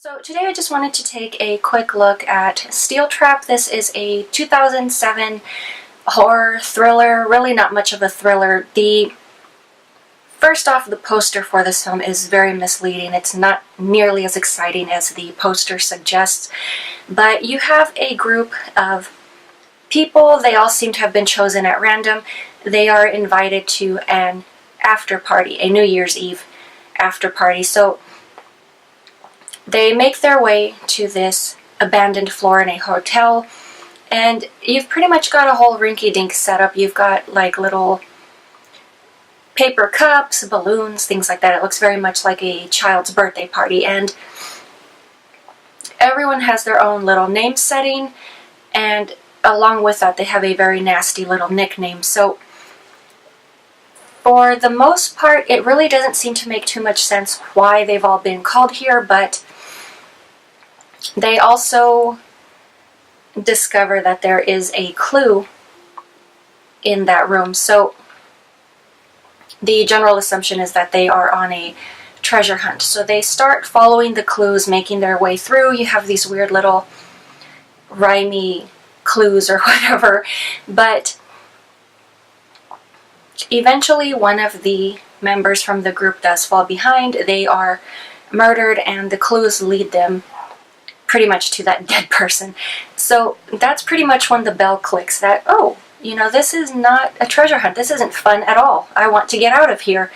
So today I just wanted to take a quick look at Steel Trap. This is a 2007 horror thriller, really not much of a thriller. First off, the poster for this film is very misleading. It's not nearly as exciting as the poster suggests, but you have a group of people. They all seem to have been chosen at random. They are invited to an after party, a New Year's Eve after party. So they make their way to this abandoned floor in a hotel, and you've pretty much got a whole rinky-dink setup. You've got like little paper cups, balloons, things like that. It looks very much like a child's birthday party, and everyone has their own little name setting, and along with that they have a very nasty little nickname. So for the most part, it really doesn't seem to make too much sense why they've all been called here, but they also discover that there is a clue in that room. So the general assumption is that they are on a treasure hunt. So they start following the clues, making their way through. You have these weird little rhymey clues or whatever, but eventually one of the members from the group does fall behind. They are murdered, and the clues lead them pretty much to that dead person. So that's pretty much when the bell clicks that, oh, you know, this is not a treasure hunt. This isn't fun at all. I want to get out of here.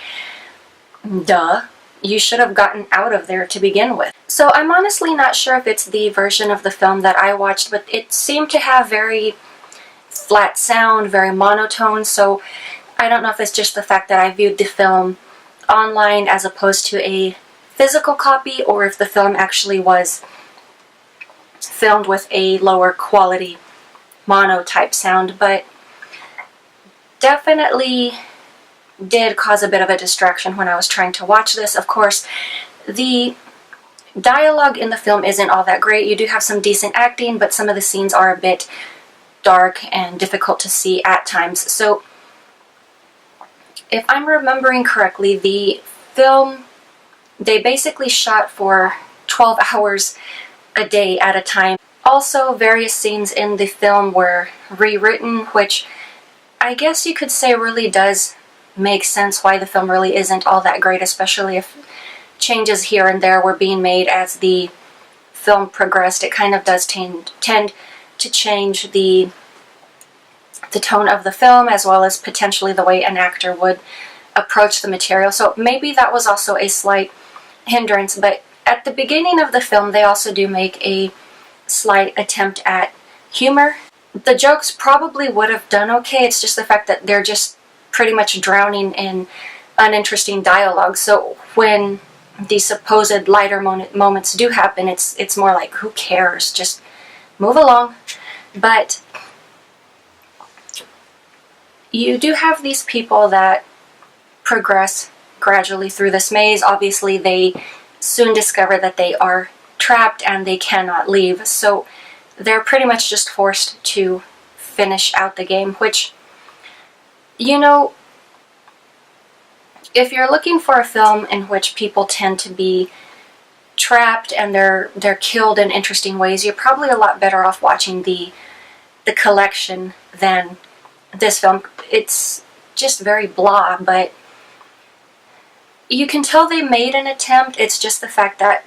Duh. You should have gotten out of there to begin with. So I'm honestly not sure if it's the version of the film that I watched, but it seemed to have very flat sound, very monotone. So I don't know if it's just the fact that I viewed the film online as opposed to a physical copy, or if the film actually was filmed with a lower quality mono type sound, but definitely did cause a bit of a distraction when I was trying to watch this. Of course, the dialogue in the film isn't all that great. You do have some decent acting, but some of the scenes are a bit dark and difficult to see at times. So if I'm remembering correctly, the film, they basically shot for 12 hours a day at a time. Also, various scenes in the film were rewritten, which I guess you could say really does make sense why the film really isn't all that great, especially if changes here and there were being made as the film progressed. It kind of does tend to change the tone of the film, as well as potentially the way an actor would approach the material. So maybe that was also a slight hindrance, but at the beginning of the film they also do make a slight attempt at humor. The jokes probably would have done okay. It's just the fact that they're just pretty much drowning in uninteresting dialogue. So when the supposed lighter moments do happen, it's more like, who cares? Just move along. But you do have these people that progress gradually through this maze. Obviously, they soon discover that they are trapped and they cannot leave, so they're pretty much just forced to finish out the game, which, you know, if you're looking for a film in which people tend to be trapped and they're killed in interesting ways, you're probably a lot better off watching the collection than this film. It's just very blah, but you can tell they made an attempt. It's just the fact that,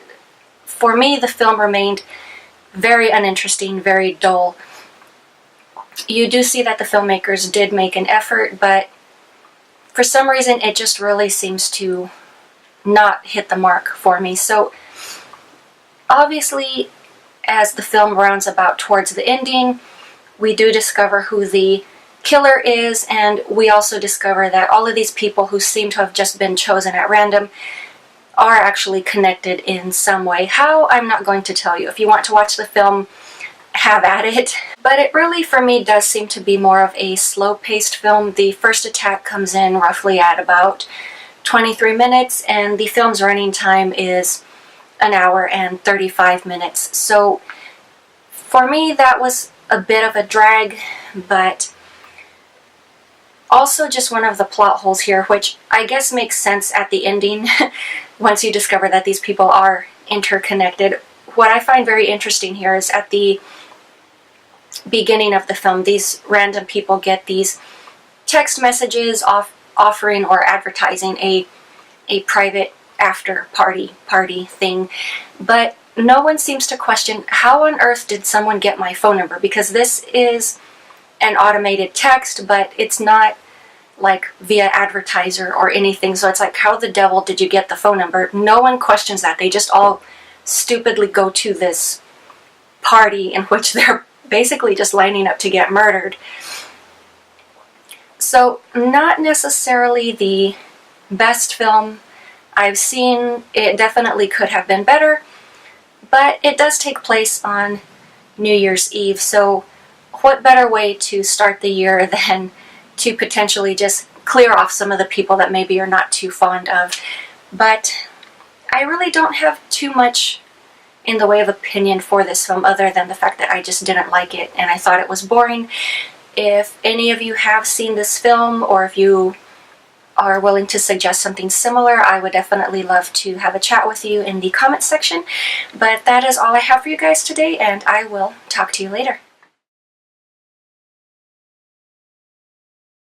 for me, the film remained very uninteresting, very dull. You do see that the filmmakers did make an effort, but for some reason it just really seems to not hit the mark for me. So obviously, as the film rounds about towards the ending, we do discover who the killer is, and we also discover that all of these people who seem to have just been chosen at random are actually connected in some way. How? I'm not going to tell you. If you want to watch the film, have at it. But it really, for me, does seem to be more of a slow-paced film. The first attack comes in roughly at about 23 minutes, and the film's running time is 1 hour and 35 minutes. So for me, that was a bit of a drag, but also just one of the plot holes here, which I guess makes sense at the ending once you discover that these people are interconnected. what I find very interesting here is at the beginning of the film, these random people get these text messages offering or advertising a private after party thing, but no one seems to question, how on earth did someone get my phone number? Because this is an automated text, but it's not like via advertiser or anything, so it's like, how the devil did you get the phone number? No one questions that. They just all stupidly go to this party in which they're basically just lining up to get murdered. So not necessarily the best film I've seen. It definitely could have been better, but it does take place on New Year's Eve, so what better way to start the year than to potentially just clear off some of the people that maybe you're not too fond of. But I really don't have too much in the way of opinion for this film other than the fact that I just didn't like it and I thought it was boring. If any of you have seen this film, or if you are willing to suggest something similar, I would definitely love to have a chat with you in the comments section. But that is all I have for you guys today, and I will talk to you later.